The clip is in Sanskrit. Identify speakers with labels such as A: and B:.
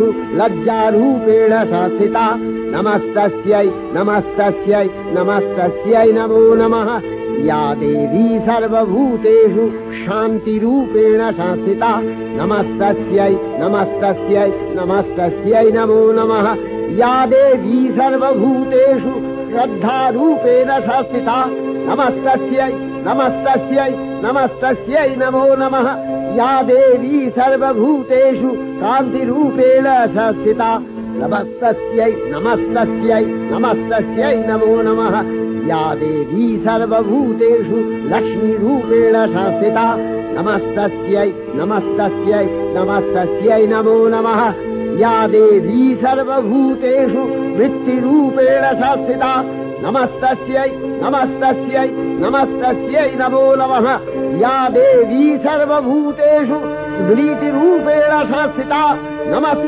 A: भूतेषु लज्जारूपेण संस्थिता नमस्तस्यै नमस्तस्यै नमस्तस्यै नमो नमः। या देवी सर्वभूतेषु शान्तिरूपेण संस्थिता नमस्तस्यै नमस्तस्यै नमस्तस्यै नमो नमः। या देवी सर्वभूतेषु श्रद्धारूपेण संस्थिता नमस्तस्यै नमस्तस्यै नमस्तस्यै नमो नमः। या देवी सर्वभूतेषु कान्तिरूपेण संस्थिता नमस्तस्यै नमस्तस्यै नमस्तस्यै नमो नमः। या देवी सर्वभूतेषु लक्ष्मीरूपेण संस्थिता नमस्तस्यै नमस्तस्यै नमस्तस्यै नमो नमः। या देवी सर्वभूतेषु वृत्तिरूपेण संस्थिता नमस्तस्यै नमस्तस्यै नमस्तस्यै नमो नमः। या देवी सर्वभूतेषु स्मृतिरूपेण संस्थिता नमस्तस्यै